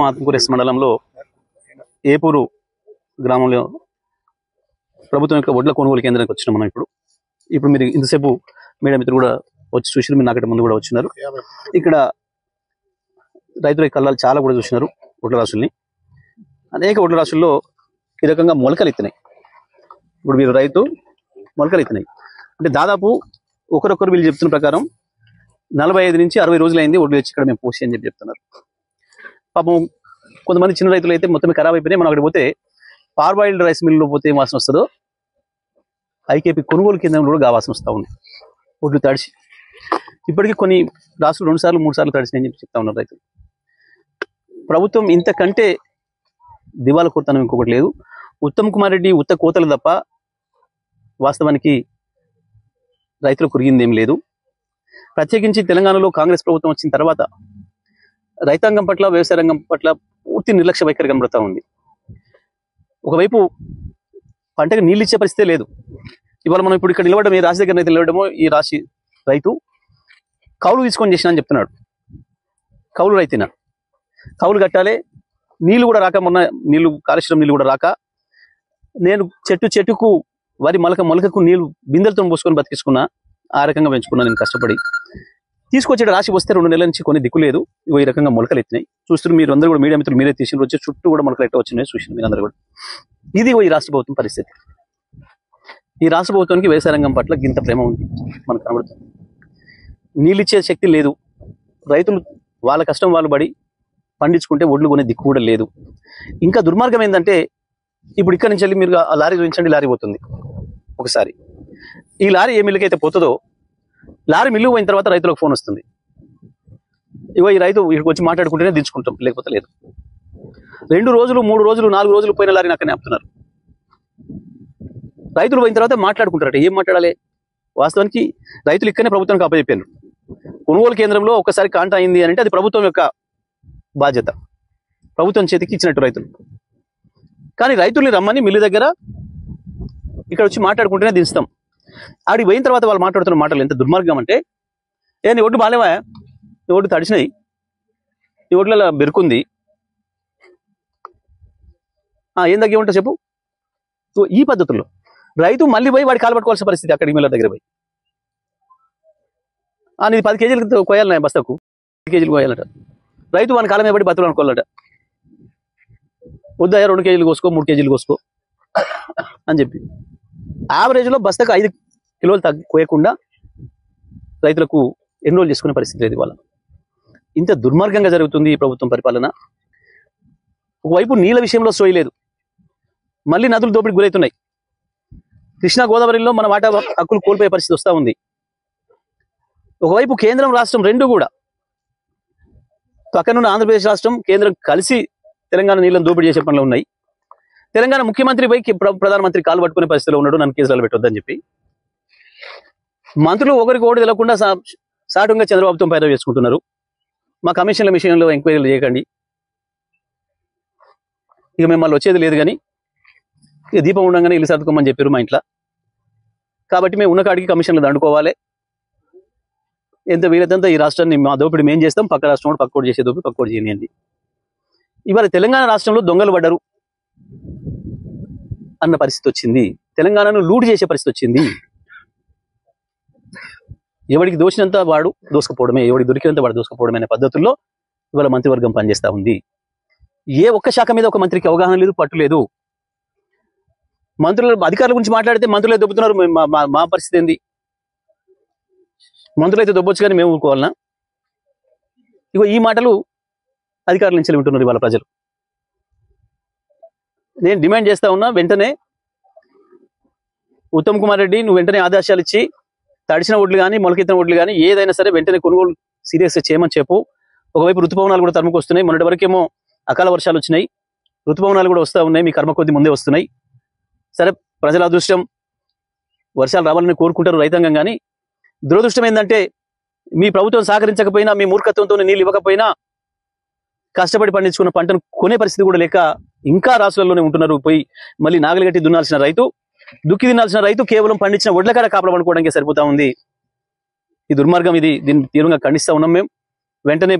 ఆత్మకూరు మండలంలో ఏపూరు గ్రామంలో ప్రభుత్వం యొక్క వడ్ల కొనుగోలు కేంద్రానికి వచ్చినాం మనం ఇప్పుడు మీరు ఇంతసేపు మీడియా మిత్రులు కూడా వచ్చి చూసినారు, మీరు నాకంటే ముందు కూడా వచ్చినారు. ఇక్కడ రైతుల కళ్ళాలు చాలా కూడా చూసినారు. వడ్ల రాసుల్ని అనేక వడ్ల రాసుల్లో ఈ రకంగా మొలకలు ఎత్తినాయి. ఇప్పుడు మీరు రైతు మొలకలు ఎత్తినాయి అంటే దాదాపు ఒకరొకరు వీళ్ళు చెప్తున్న ప్రకారం 45 నుంచి 60 రోజులు అయింది వడ్లు తెచ్చి ఇక్కడ మేము పోసి అని చెప్తున్నారు. పాపం కొంతమంది చిన్న రైతులు అయితే మొత్తం ఖరాబ్ అయిపోయినాయి. మనం అక్కడ పోతే పార్బాయిల్డ్ రైస్ మిల్లులో పోతే ఏం వాసన వస్తుందో ఐకేపీ కొనుగోలు కేంద్రంలో కూడా వాసన వస్తూ ఉంది. వడ్లు తడిచి ఇప్పటికీ కొన్ని రాసులు 2 సార్లు 3 సార్లు తడిచినాయని చెప్పి చెప్తా ఉన్నారు రైతులు. ప్రభుత్వం ఇంతకంటే దివాలా కోరుతానం ఇంకొకటి లేదు. ఉత్తమ్ కుమార్ రెడ్డి ఉత్త కోతలు తప్ప వాస్తవానికి రైతులకు కురిగింది ఏం లేదు. ప్రత్యేకించి తెలంగాణలో కాంగ్రెస్ ప్రభుత్వం వచ్చిన తర్వాత రైతాంగం పట్ల వ్యవసాయ రంగం పట్ల పూర్తి నిర్లక్ష్య వైఖరి కనబడుతూ ఉంది. ఒకవైపు పంటకు నీళ్ళు ఇచ్చే పరిస్థితే లేదు. ఇవాళ మనం ఇప్పుడు ఇక్కడ నిలబడడం, ఈ రాశి దగ్గర అయితే నిలబడమో ఈ రాశి రైతు కౌలు తీసుకొని చేసిన అని చెప్తున్నాడు. కౌలు రైతున కౌలు కట్టాలి, నీళ్లు కూడా రాక, మొన్న నీళ్లు కాళేశ్వరం నీళ్ళు కూడా రాక నేను చెట్టుకు వరి మొలకకు నీళ్లు బిందెలతో పోసుకొని బతికించుకున్నా. ఆ రకంగా పెంచుకున్నా నేను కష్టపడి. తీసుకొచ్చే రాశి వస్తే 2 నెలల నుంచి కొన్ని దిక్కు లేదు. ఈ రకంగా మొలకలు ఎత్తినాయి. చూస్తున్నారు మీరు అందరూ కూడా, మీడియా మిత్రులు మీరే తీసిన వచ్చే చుట్టూ కూడా మొలకలు ఎట్లా వచ్చినాయి చూసిన మీరు అందరూ కూడా. ఇది ఈ రాష్ట్ర ప్రభుత్వం పరిస్థితి. ఈ రాష్ట్ర ప్రభుత్వానికి వ్యవసాయ రంగం పట్ల గింత ప్రేమ ఉంది మనకు కనబడుతుంది. నీళ్ళు ఇచ్చే శక్తి లేదు. రైతులు వాళ్ళ కష్టం వాళ్ళు పడి పండించుకుంటే ఒడ్లు కొనే దిక్కు కూడా లేదు. ఇంకా దుర్మార్గం ఏంటంటే ఇప్పుడు ఇక్కడ నుంచి వెళ్ళి మీరు ఆ లారీ చూపించండి, లారీ పోతుంది ఒకసారి. ఈ లారీ ఏ మిల్లుకి అయితే పోతుందో లారీ మిల్లు పోయిన తర్వాత రైతులకు ఫోన్ వస్తుంది, ఇగో ఈ రైతు ఇక్కడికి వచ్చి మాట్లాడుకుంటేనే దించుకుంటాం, లేకపోతే లేదు. 2 రోజులు 3 రోజులు 4 రోజులు పోయిన లారీని అక్కడనే ఆపుతున్నారు. రైతులు పోయిన తర్వాత మాట్లాడుకుంటారట. ఏం మాట్లాడాలి? వాస్తవానికి రైతులు ఇక్కడనే ప్రభుత్వానికి అప్పచెప్పారు. కొనుగోలు కేంద్రంలో ఒకసారి కాంటా అయింది అంటే అది ప్రభుత్వం యొక్క బాధ్యత, ప్రభుత్వం చేతికి ఇచ్చినట్టు రైతులు. కానీ రైతుల్ని రమ్మని మిల్లు దగ్గర ఇక్కడ వచ్చి మాట్లాడుకుంటేనే దించుతాం. ఆడికి పోయిన తర్వాత వాళ్ళు మాట్లాడుతున్న మాటలు ఎంత దుర్మార్గం అంటే, నీ ఒడ్డు బాలేవా, నీ ఒడ్డు తడిచినాయి, నీ ఒడ్లలో బెరుకుంది, ఏం తగ్గి ఉంటా చెప్పు. ఈ పద్ధతుల్లో రైతు మళ్ళీ పోయి వాడి కాలు పట్టుకోవాల్సిన పరిస్థితి. అక్కడికి మిల్ల దగ్గర పోయి నీది 10 కేజీలు కోయాలన్నా బస్తకు 10 కేజీలు కోయాలట. రైతు వాని కాలం మీద పడి బతులు అనుకోవాలట. వద్దయా 2 కేజీలు కోసుకో, 3 కేజీలు కోసుకో అని చెప్పి యావరేజ్లో బస్తకు 5 కిలోలు కోయకుండా రైతులకు ఎన్రోల్ చేసుకునే పరిస్థితి లేదు ఇవాళ. ఇంత దుర్మార్గంగా జరుగుతుంది ఈ ప్రభుత్వం పరిపాలన. ఒకవైపు నీళ్ళ విషయంలో సోయి లేదు, మళ్ళీ నదులు దోపిడికి గురవుతున్నాయి. కృష్ణా గోదావరిలో మన వాటా హక్కులు కోల్పోయే పరిస్థితి వస్తూ ఉంది. ఒకవైపు కేంద్రం రాష్ట్రం రెండు కూడా, పక్కనున్న ఆంధ్రప్రదేశ్ రాష్ట్రం కేంద్రం కలిసి తెలంగాణ నీళ్ళని దోపిడీ చేసే పనులు ఉన్నాయి. తెలంగాణ ముఖ్యమంత్రి పైకి ప్రధానమంత్రి కాలు పట్టుకునే పరిస్థితిలో ఉన్నాడు, నన్ను కేసులు పెట్టొద్దని చెప్పి. మంత్రులు ఒకరికి ఓటు తెలకుండా సాటుగా చంద్రబాబుతో పైన వేసుకుంటున్నారు. మా కమిషన్ల విషయంలో ఎంక్వైరీలు చేయకండి, ఇక మిమ్మల్ని వచ్చేది లేదు, కానీ ఇక దీపం ఉండగానే ఇల్లు సర్దుకోమని చెప్పారు మా ఇంట్లో. కాబట్టి మేము ఉన్న కాడికి కమిషన్లు దండుకోవాలి. ఎంత వీలైతే ఈ రాష్ట్రాన్ని మా దోపిడి మేము చేస్తాం, పక్క రాష్ట్రం కూడా పక్కోటి చేసే దోపిడి పక్కోటి చేయనియండి. ఇవాళ తెలంగాణ రాష్ట్రంలో దొంగలు పడ్డారు అన్న పరిస్థితి వచ్చింది. తెలంగాణను లూట్ చేసే పరిస్థితి వచ్చింది. ఎవడికి దోచినంత వాడు దోసుకుపోవడమే, ఎవడికి దొరికినంత వాడు దోసుకుపోవడమే అనే పద్ధతుల్లో ఇవాళ మంత్రివర్గం పనిచేస్తూ ఉంది. ఏ ఒక్క శాఖ మీద ఒక మంత్రికి అవగాహన లేదు, పట్టు లేదు. మంత్రుల అధికారుల గురించి మాట్లాడితే మంత్రులే దొబ్బుతున్నారు. మా పరిస్థితి ఏంది? మంత్రులు అయితే దొబ్బొచ్చు కానీ మేము ఊరుకోవాలన్నా? ఇగో ఈ మాటలు అధికారుల నుంచి వింటున్నారు ఇవాళ ప్రజలు. నేను డిమాండ్ చేస్తా ఉన్నా, వెంటనే ఉత్తమ్ కుమార్ రెడ్డి నువ్వు వెంటనే ఆదేశాలు ఇచ్చి తడిసిన ఒడ్లు కానీ మొలకెత్తిన ఒడ్లు కానీ ఏదైనా సరే వెంటనే కొనుగోలు సీరియస్గా చేయమని చెప్పు. ఒకవైపు ఋతుపవనాలు కూడా తరుముకు వస్తున్నాయి. మొన్నటి వరకేమో అకాల వర్షాలు వచ్చినాయి, ఋతుపవనాలు కూడా వస్తూ ఉన్నాయి. మీ కర్మ కొద్ది ముందే వస్తున్నాయి. సరే, ప్రజల అదృష్టం, వర్షాలు రావాలని కోరుకుంటారు రైతాంగం. కానీ దురదృష్టం ఏంటంటే మీ ప్రభుత్వం సహకరించకపోయినా, మీ మూర్ఖత్వంతో నీళ్ళు ఇవ్వకపోయినా కష్టపడి పండించుకున్న పంటను కొనే పరిస్థితి కూడా లేక ఇంకా రాష్ట్రాల్లోనే ఉంటున్నారు. పోయి మళ్ళీ నాగలిగట్టి దున్నాల్సిన రైతు, దుక్కి తినాల్సిన రైతు కేవలం పండించిన ఒడ్ల కాడ కాపలా పడుకోవడానికి సరిపోతా ఉంది. ఈ దుర్మార్గం ఇది. దీన్ని తీవ్రంగా ఖండిస్తా ఉన్నాం మేము. వెంటనే